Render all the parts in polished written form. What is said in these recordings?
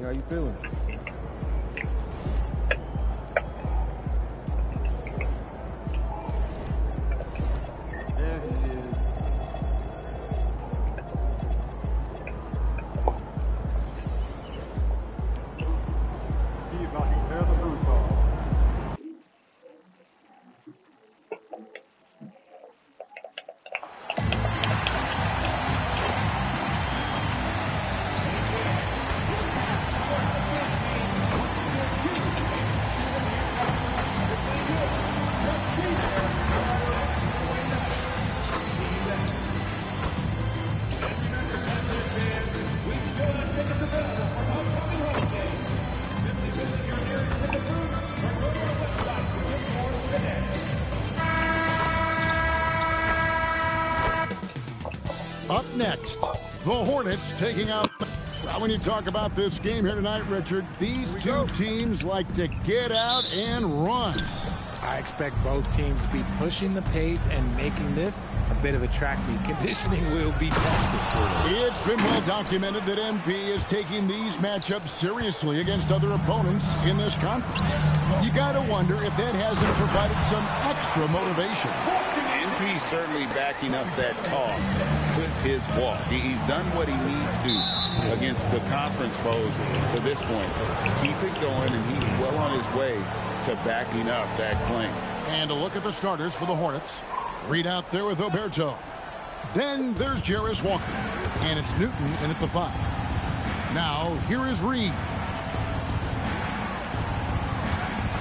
How you feeling? There he is. He's about to tear the roof off. Up next, the Hornets taking out... When you talk about this game here tonight, Richard, these two teams like to get out and run. I expect both teams to be pushing the pace and making this a bit of a track meet. Conditioning will be tested for them. It's been well documented that MP is taking these matchups seriously against other opponents in this conference. You got to wonder if that hasn't provided some extra motivation. MP's certainly backing up that talk with his walk. He's done what he needs to against the conference foes to this point. Keep it going, and he's well on his way to backing up that claim. And a look at the starters for the Hornets. Reed out there with Oberto. Then there's Jarris Walker. And it's Newton in at the 5. Now, here is Reed.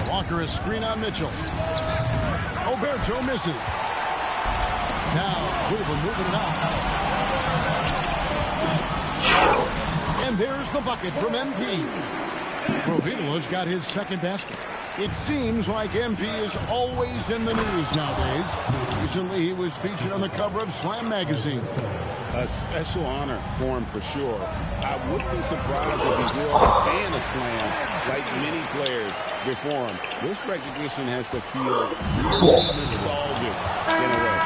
Walker is screen on Mitchell. Oberto misses. Now, Cleveland moving it out. And there's the bucket from MP. Provito's got his second basket. It seems like MP is always in the news nowadays. Recently, he was featured on the cover of Slam magazine. A special honor for him for sure. I wouldn't be surprised if he will a fan of Slam like many players before him. This recognition has to feel really nostalgic in a way.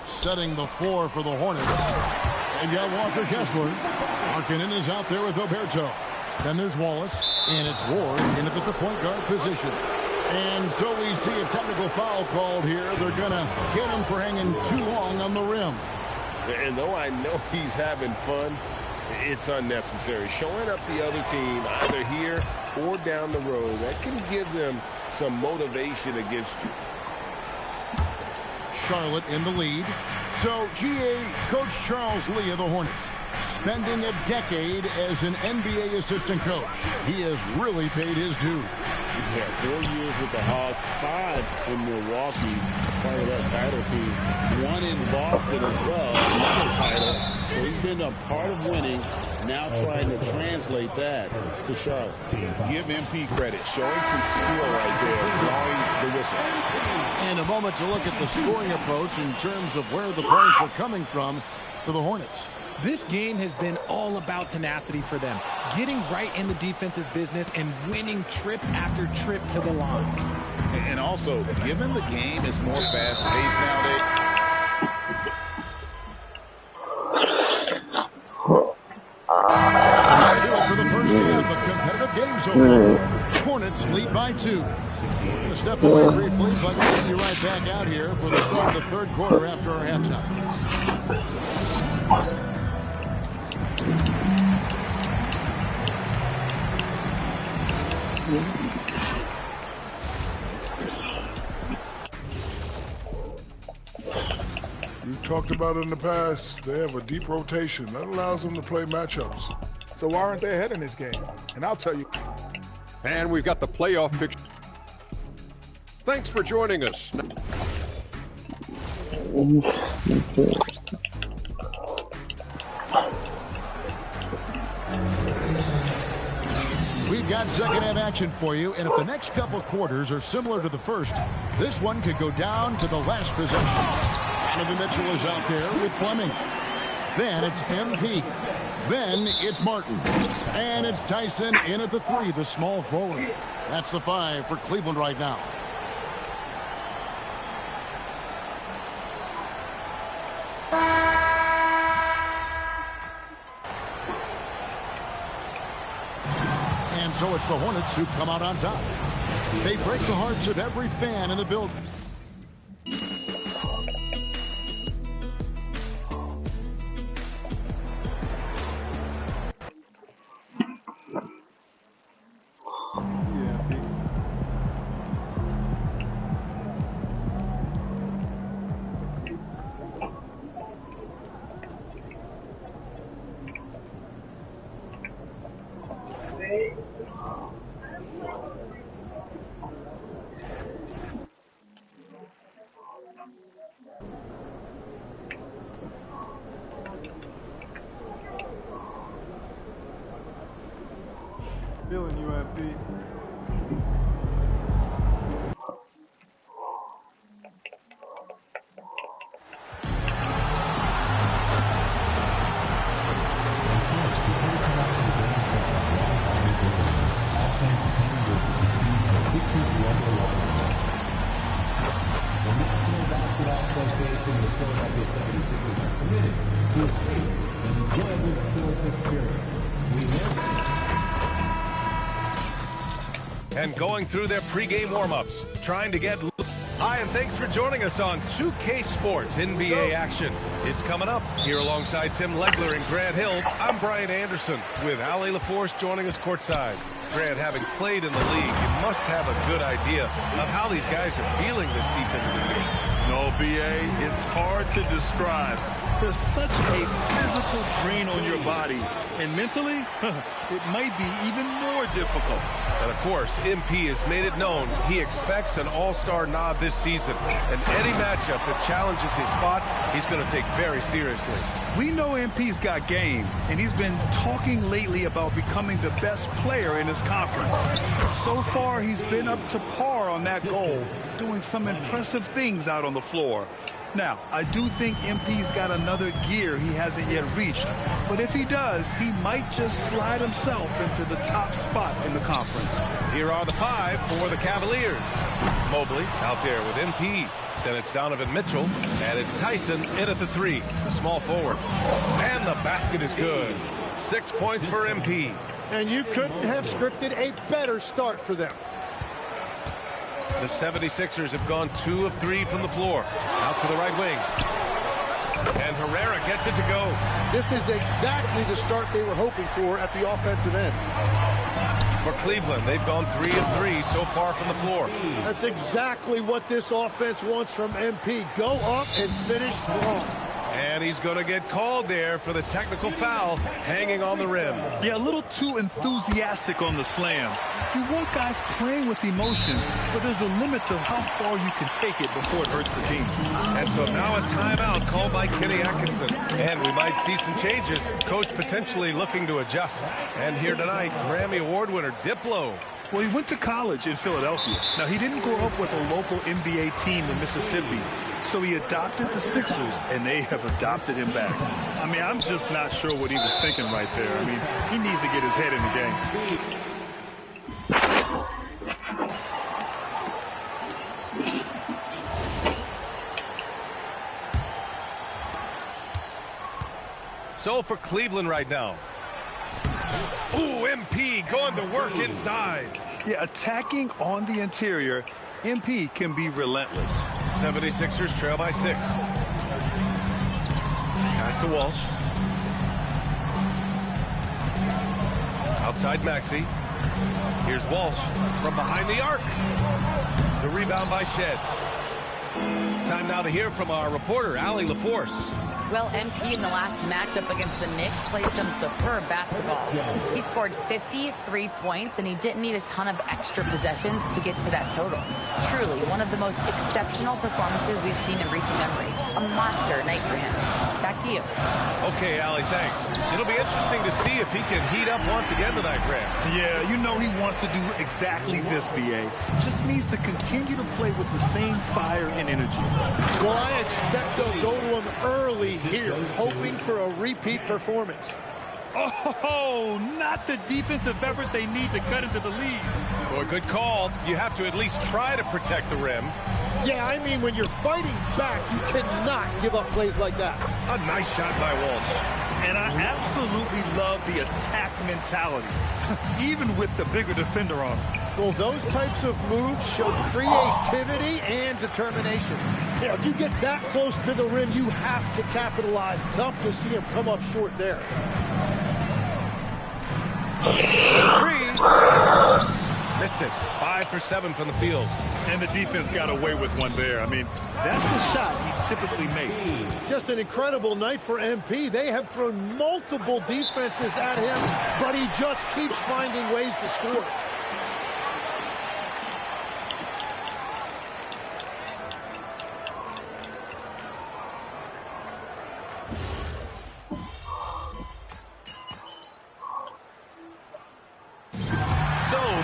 Setting the floor for the Hornets. They've got Walker Kessler. Markkanen is out there with Oberto. Then there's Wallace, and it's Ward in at the point guard position. And so we see a technical foul called here. They're going to get him for hanging too long on the rim. And though I know he's having fun, it's unnecessary. Showing up the other team either here or down the road, that can give them some motivation against you. Charlotte in the lead. So, GA, Coach Charles Lee of the Hornets, spending a decade as an NBA assistant coach. He has really paid his dues. Yeah, 4 years with the Hawks, 5 in Milwaukee, part of that title team. 1 in Boston as well, another title. So he's been a part of winning, now trying to translate that to Charlotte. Give MP credit, showing some skill right there, drawing the whistle. And a moment to look at the scoring approach in terms of where the points are coming from for the Hornets. This game has been all about tenacity for them, getting right in the defense's business and winning trip after trip to the line. And also, given the game is more fast-paced nowadays. For the first half, a competitive game so far. Hornets lead by 2. We're going to step away briefly, but we'll get you right back out here for the start of the third quarter after our halftime. You talked about in the past, they have a deep rotation. That allows them to play matchups. So why aren't they ahead in this game? And I'll tell you. And we've got the playoff picture. Thanks for joining us. We've got second half action for you, and if the next couple quarters are similar to the first, this one could go down to the last possession. Donovan Mitchell is out there with Fleming. Then it's MP. Then it's Martin. And it's Tyson in at the 3, the small forward. That's the 5 for Cleveland right now. And so it's the Hornets who come out on top. They break the hearts of every fan in the building. Feeling you, MP. And going through their pregame warm-ups, trying to get... Hi, and thanks for joining us on 2K Sports NBA action. It's coming up here alongside Tim Legler and Grant Hill. I'm Brian Anderson with Ali LaForce joining us courtside. Grant, having played in the league, you must have a good idea of how these guys are feeling this deep into the game. No, BA, it's hard to describe. There's such a physical drain on your body, and mentally, it might be even more difficult. And of course, MP has made it known he expects an all-star nod this season. And any matchup that challenges his spot, he's going to take very seriously. We know MP's got game, and he's been talking lately about becoming the best player in his conference. So far, he's been up to par on that goal, doing some impressive things out on the floor. Now, I do think MP's got another gear he hasn't yet reached, but if he does, he might just slide himself into the top spot in the conference. Here are the 5 for the Cavaliers. Mobley out there with MP. Then it's Donovan Mitchell, and it's Tyson in at the 3, the small forward. And the basket is good. 6 points for MP. And you couldn't have scripted a better start for them. The 76ers have gone 2 of 3 from the floor. Out to the right wing. And Herrera gets it to go. This is exactly the start they were hoping for at the offensive end. For Cleveland, they've gone 3 of 3 so far from the floor. That's exactly what this offense wants from MP. Go up and finish strong. And he's going to get called there for the technical foul, hanging on the rim. Yeah, a little too enthusiastic on the slam. You want guys playing with emotion, but there's a limit to how far you can take it before it hurts the team. And so now a timeout called by Kenny Atkinson. And we might see some changes. Coach potentially looking to adjust. And here tonight, Grammy Award winner Diplo. Well, he went to college in Philadelphia. Now, he didn't grow up with a local NBA team in Mississippi. So he adopted the Sixers, and they have adopted him back. I mean, I'm just not sure what he was thinking right there. I mean, he needs to get his head in the game. So for Cleveland right now. Ooh, MP going to work inside. Yeah, attacking on the interior, MP can be relentless. 76ers trail by 6. Pass to Walsh. Outside Maxey. Here's Walsh from behind the arc. The rebound by Shed. Time now to hear from our reporter, Allie LaForce. Well, MP in the last matchup against the Knicks played some superb basketball. He scored 53 points, and he didn't need a ton of extra possessions to get to that total. Truly, one of the most exceptional performances we've seen in recent memory. A monster night for him. Back to you. Okay, Allie, thanks. It'll be interesting to see if he can heat up once again tonight, Graham. Yeah, you know he wants to do exactly this, BA. Just needs to continue to play with the same fire and energy. Well, I expect they'll go to him early here, hoping for a repeat performance. Oh, not the defensive effort they need to cut into the lead. Boy, good call. You have to at least try to protect the rim. Yeah, I mean, when you're fighting back, you cannot give up plays like that. A nice shot by Walsh. And I absolutely love the attack mentality, even with the bigger defender on him. Well, those types of moves show creativity and determination. Yeah, if you get that close to the rim, you have to capitalize. Tough to see him come up short there. 3. Missed it. 5 for 7 from the field. And the defense got away with one there. I mean, that's the shot he typically makes. Just an incredible night for MP. They have thrown multiple defenses at him, but he just keeps finding ways to score.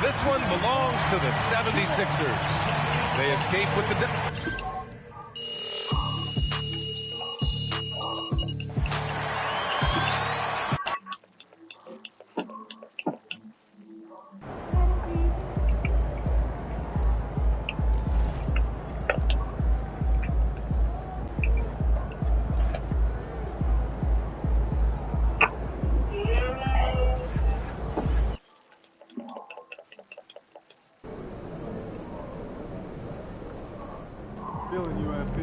This one belongs to the 76ers. They escape with the... Feeling you, MP.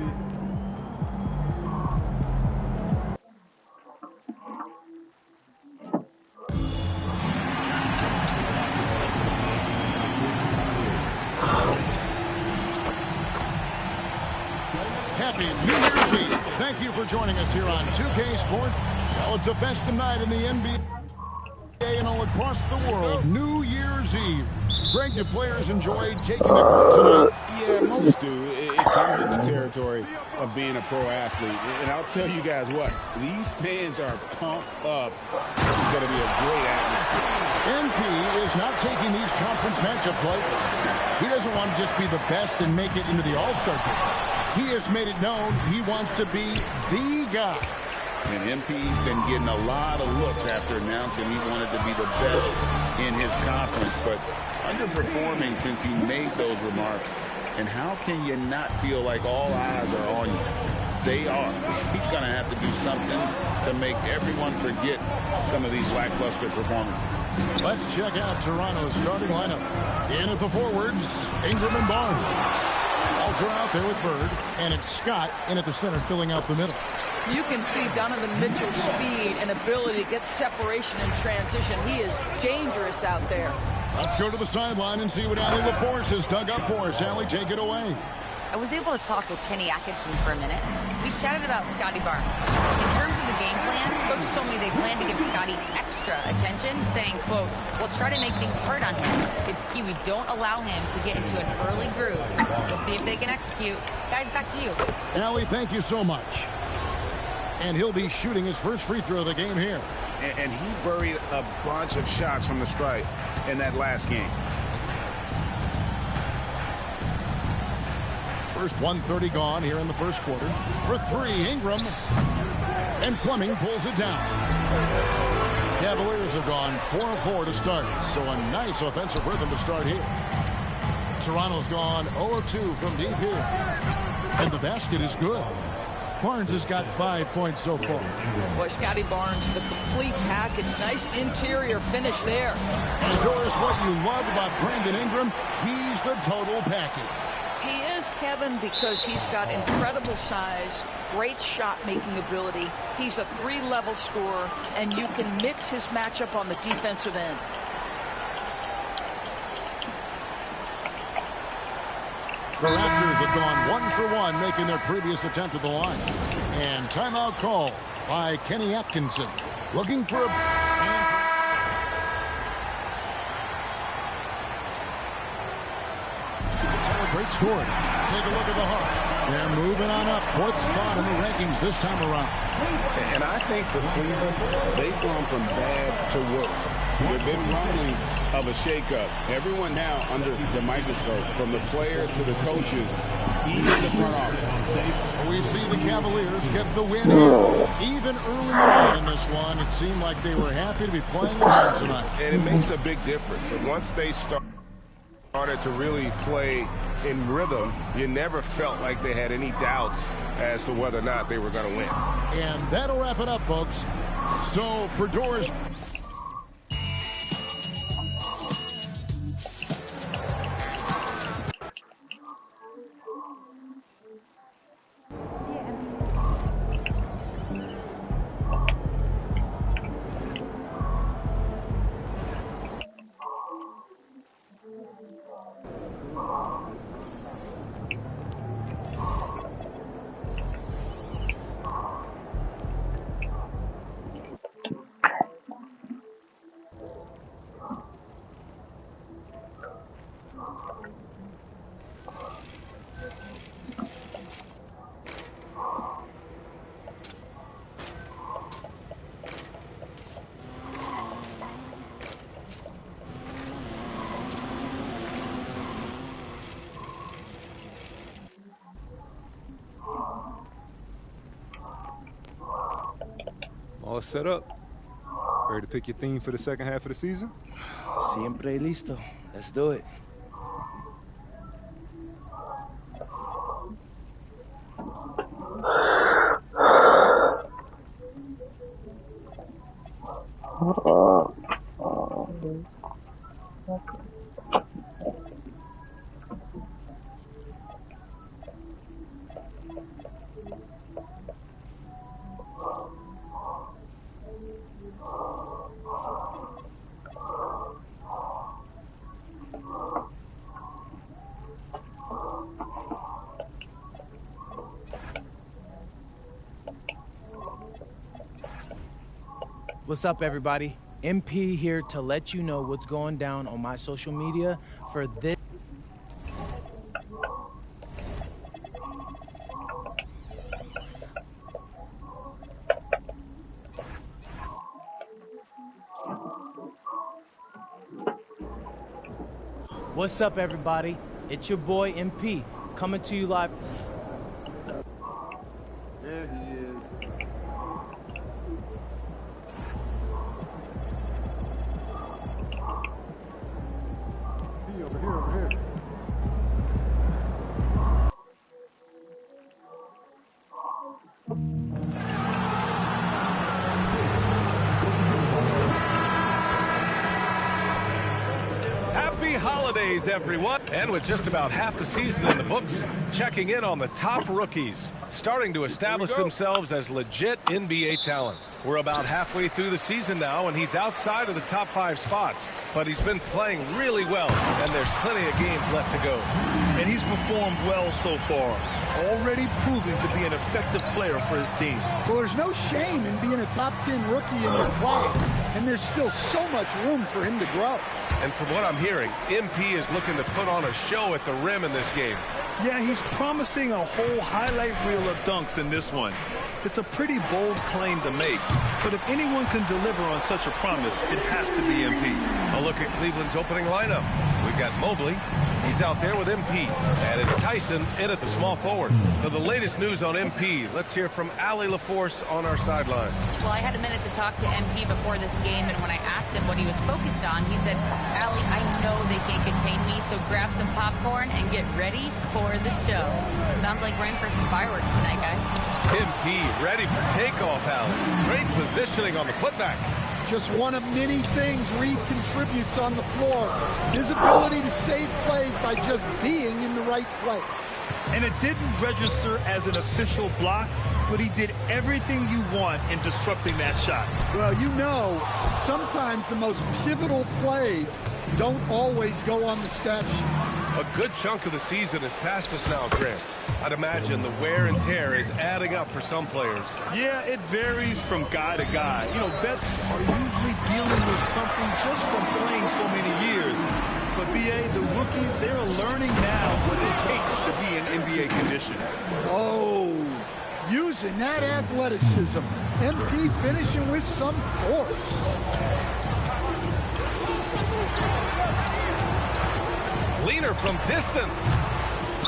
Happy New Year's Eve. Thank you for joining us here on 2K Sports. Well, it's a festive night in the NBA and all across the world. New Year's Eve. Greg, do players enjoy taking the court tonight? Yeah, most do. It comes in the territory of being a pro athlete. And I'll tell you guys what, these fans are pumped up. This is going to be a great atmosphere. MP is not taking these conference matchups lightly. He doesn't want to just be the best and make it into the All-Star game. He has made it known he wants to be the guy. And MP's been getting a lot of looks after announcing he wanted to be the best in his conference, but underperforming since he made those remarks. And how can you not feel like all eyes are on you? They are. He's going to have to do something to make everyone forget some of these lackluster performances. Let's check out Toronto's starting lineup. In at the forwards, Ingram and Barnes. Walter out there with Bird, and it's Scott in at the center filling out the middle. You can see Donovan Mitchell's speed and ability to get separation in transition. He is dangerous out there. Let's go to the sideline and see what Allie LaForce has dug up for us. Allie, take it away. I was able to talk with Kenny Atkinson for a minute. We chatted about Scotty Barnes. In terms of the game plan, Coach told me they plan to give Scotty extra attention, saying, quote, "We'll try to make things hard on him. It's key we don't allow him to get into an early groove. We'll see if they can execute." Guys, back to you. Allie, thank you so much. And he'll be shooting his first free throw of the game here. And he buried a bunch of shots from the stripe in that last game. First 1:30 gone here in the first quarter. For three, Ingram. And Fleming pulls it down. Cavaliers have gone 4-4 to start, so a nice offensive rhythm to start here. Toronto's gone 0-2 from deep here. And the basket is good. Barnes has got 5 points so far. Boy, Scotty Barnes, the complete package. Nice interior finish there. And Doris, what you love about Brandon Ingram, he's the total package. He is, Kevin, because he's got incredible size, great shot-making ability. He's a three-level scorer, and you can mix his matchup on the defensive end. The Raptors have gone 1 for 1, making their previous attempt at the line. And timeout call by Kenny Atkinson. Looking for a... Great story. Take a look at the Hawks. They're moving on up. 4th spot in the rankings this time around. And I think for Cleveland, they've gone from bad to worse. There have been rumblings of a shakeup. Everyone now under the microscope, from the players to the coaches, even the front office. We see the Cavaliers get the win here. Even early on in this one, it seemed like they were happy to be playing at home tonight. And it makes a big difference. And once they started to really play in rhythm, you never felt like they had any doubts as to whether or not they were going to win. And that'll wrap it up, folks. So for Doris... All set up. Ready to pick your theme for the second half of the season? Siempre listo. Let's do it. What's up, everybody? MP here to let you know what's going down on my social media for this. What's up, everybody? It's your boy MP coming to you live. There he is. Over here. Happy holidays, everyone. And with just about half the season in the books, checking in on the top rookies, starting to establish themselves as legit NBA talent. We're about halfway through the season now, and he's outside of the top 5 spots. But he's been playing really well, and there's plenty of games left to go. And he's performed well so far, already proving to be an effective player for his team. Well, there's no shame in being a top 10 rookie in your class, and there's still so much room for him to grow. And from what I'm hearing, MP is looking to put on a show at the rim in this game. Yeah, he's promising a whole highlight reel of dunks in this one. It's a pretty bold claim to make, but if anyone can deliver on such a promise, it has to be MP. A look at Cleveland's opening lineup. We've got Mobley. He's out there with MP. And it's Tyson in at the small forward. For the latest news on MP, let's hear from Allie LaForce on our sideline. Well, I had a minute to talk to MP before this game, and when I asked him what he was focused on, he said, Allie, I know they can't contain me, so grab some popcorn and get ready for the show. Sounds like we're in for some fireworks tonight, guys. MP ready for takeoff, Allie. Great positioning on the putback. Just one of many things Reed contributes on the floor. His ability to save plays by just being in the right place. And it didn't register as an official block, but he did everything you want in disrupting that shot. Well, you know, sometimes the most pivotal plays don't always go on the stat sheet. A good chunk of the season is past us now, Grant. I'd imagine the wear and tear is adding up for some players. Yeah, it varies from guy to guy. You know, vets are usually dealing with something just from playing so many years. But, B.A., the rookies, they're learning now what it takes to be in NBA condition. Oh, using that athleticism. MP finishing with some force. Leaner from distance.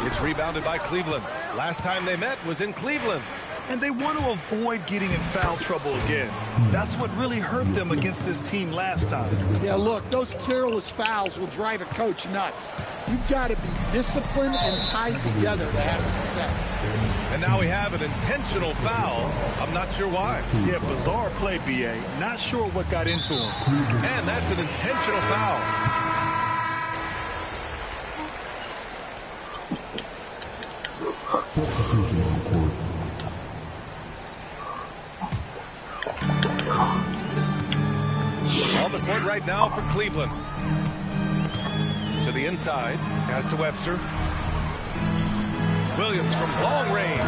It's rebounded by Cleveland. Last time they met was in Cleveland. And they want to avoid getting in foul trouble again. That's what really hurt them against this team last time. Yeah, look, those careless fouls will drive a coach nuts. You've got to be disciplined and tied together to have success. And now we have an intentional foul. I'm not sure why. Yeah, bizarre play, B.A. Not sure what got into him. And that's an intentional foul. Substitution on court. On the court right now for Cleveland. To the inside. Pass to Webster. Williams from long range.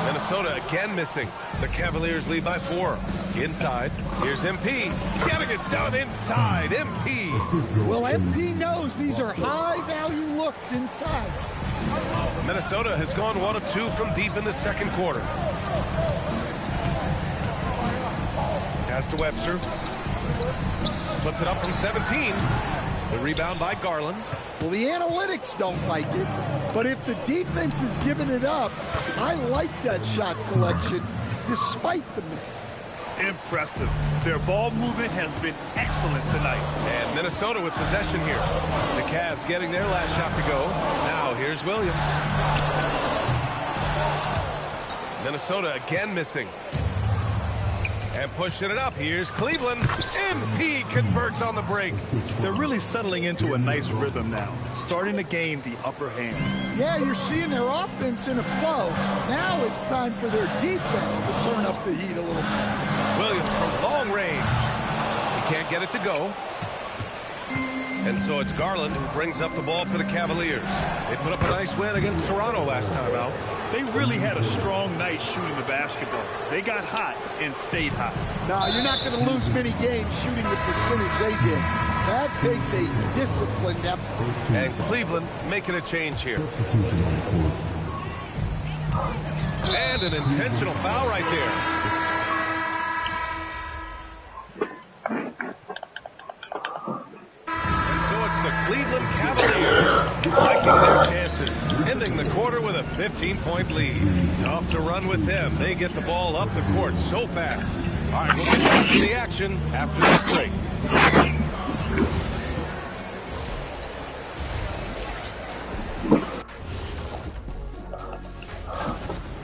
Minnesota again missing. The Cavaliers lead by 4. Inside. Here's MP. Getting it done inside. MP. Well, MP knows these are high-value looks inside. Minnesota has gone 1 of 2 from deep in the second quarter. Pass to Webster. Puts it up from 17. The rebound by Garland. Well, the analytics don't like it, but if the defense is giving it up, I like that shot selection despite the miss. Impressive. Their ball movement has been excellent tonight. And Minnesota with possession here. The Cavs getting their last shot to go. Now here's Williams. Minnesota again missing. And pushing it up. Here's Cleveland. MP converts on the break. They're really settling into a nice rhythm now, starting to gain the upper hand. Yeah, you're seeing their offense in a flow. Now it's time for their defense to turn up the heat a little bit. Williams from long range. He can't get it to go. And so it's Garland who brings up the ball for the Cavaliers. They put up a nice win against Toronto last time out. They really had a strong night shooting the basketball. They got hot and stayed hot. No, you're not going to lose many games shooting the percentage they did. That takes a disciplined effort. And Cleveland making a change here. And an intentional foul right there. The Cleveland Cavaliers liking their chances, ending the quarter with a 15-point lead. Tough to run with them. They get the ball up the court so fast. All right, we'll get back to the action after this break.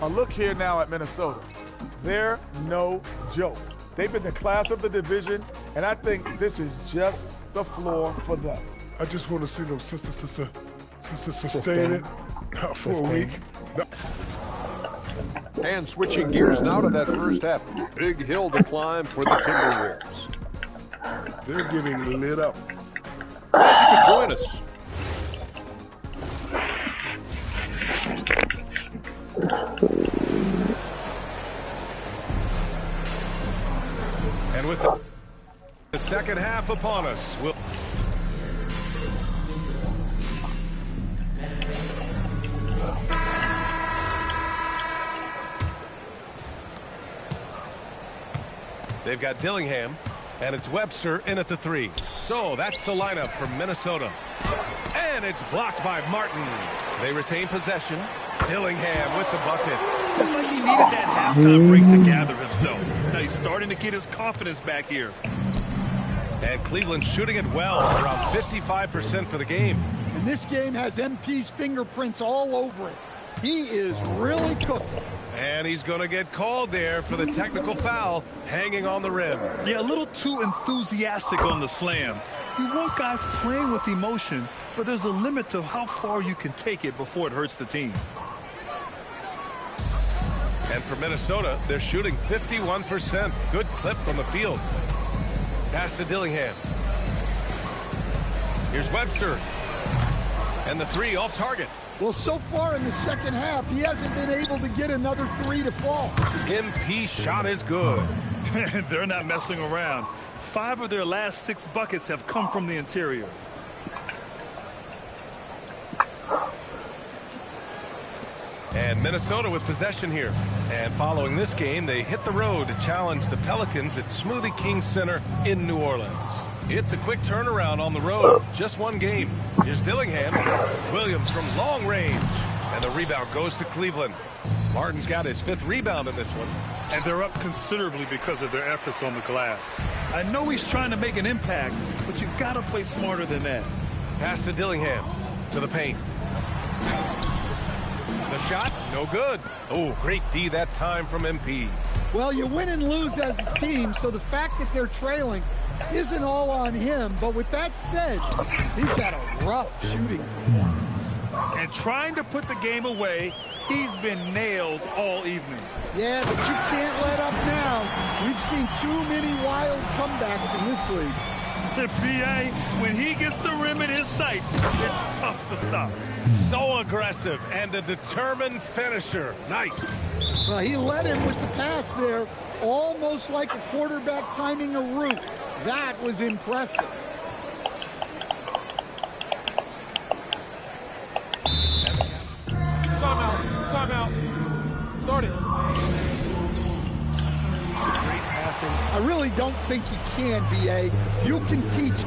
A look here now at Minnesota. They're no joke. They've been the class of the division, and I think this is just the floor for them. I just want to see them sustain it for a week. And switching gears now to that first half. Big hill to climb for the Timberwolves. They're getting lit up. Glad you could join us. And with the second half upon us, we'll... They've got Dillingham, and it's Webster in at the 3. So that's the lineup for Minnesota. And it's blocked by Martin. They retain possession. Dillingham with the bucket. It's like he needed that halftime break to gather himself. Now he's starting to get his confidence back here. And Cleveland shooting it well, around 55% for the game. And this game has MP's fingerprints all over it. He is really cooking. And he's going to get called there for the technical foul, hanging on the rim. Yeah, a little too enthusiastic on the slam. You want guys playing with emotion, but there's a limit to how far you can take it before it hurts the team. And for Minnesota, they're shooting 51%. Good clip from the field. Pass to Dillingham. Here's Webster. And the three off target. Well, so far in the second half, he hasn't been able to get another three to fall. MP shot is good. They're not messing around. 5 of their last 6 buckets have come from the interior. And Minnesota with possession here. And following this game, they hit the road to challenge the Pelicans at Smoothie King Center in New Orleans. It's a quick turnaround on the road. Just one game. Here's Dillingham. Williams from long range. And the rebound goes to Cleveland. Martin's got his 5th rebound in this one. And they're up considerably because of their efforts on the glass. I know he's trying to make an impact, but you've got to play smarter than that. Pass to Dillingham. To the paint. The shot, no good. Oh, great D that time from MP. Well, you win and lose as a team, so the fact that they're trailing isn't all on him. But with that said, he's had a rough shooting performance. And trying to put the game away, he's been nails all evening. Yeah, but you can't let up now. We've seen too many wild comebacks in this league. B.A., when he gets the rim in his sights, it's tough to stop. So aggressive and a determined finisher. Nice. Well, he led him with the pass there, almost like a quarterback timing a route. That was impressive. Timeout. Timeout. Start it. Great passing. I really don't think you can, B.A. You can teach.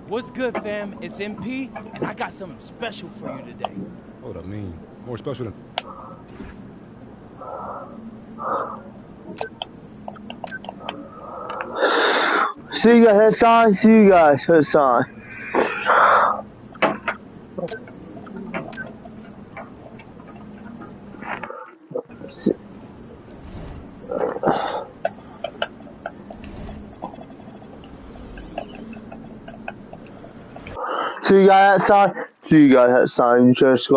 What's good, fam? It's MP, and I got something special for you today. What I mean, more special than... See you guys outside. See you guys outside. See you guys outside. See you guys outside. Just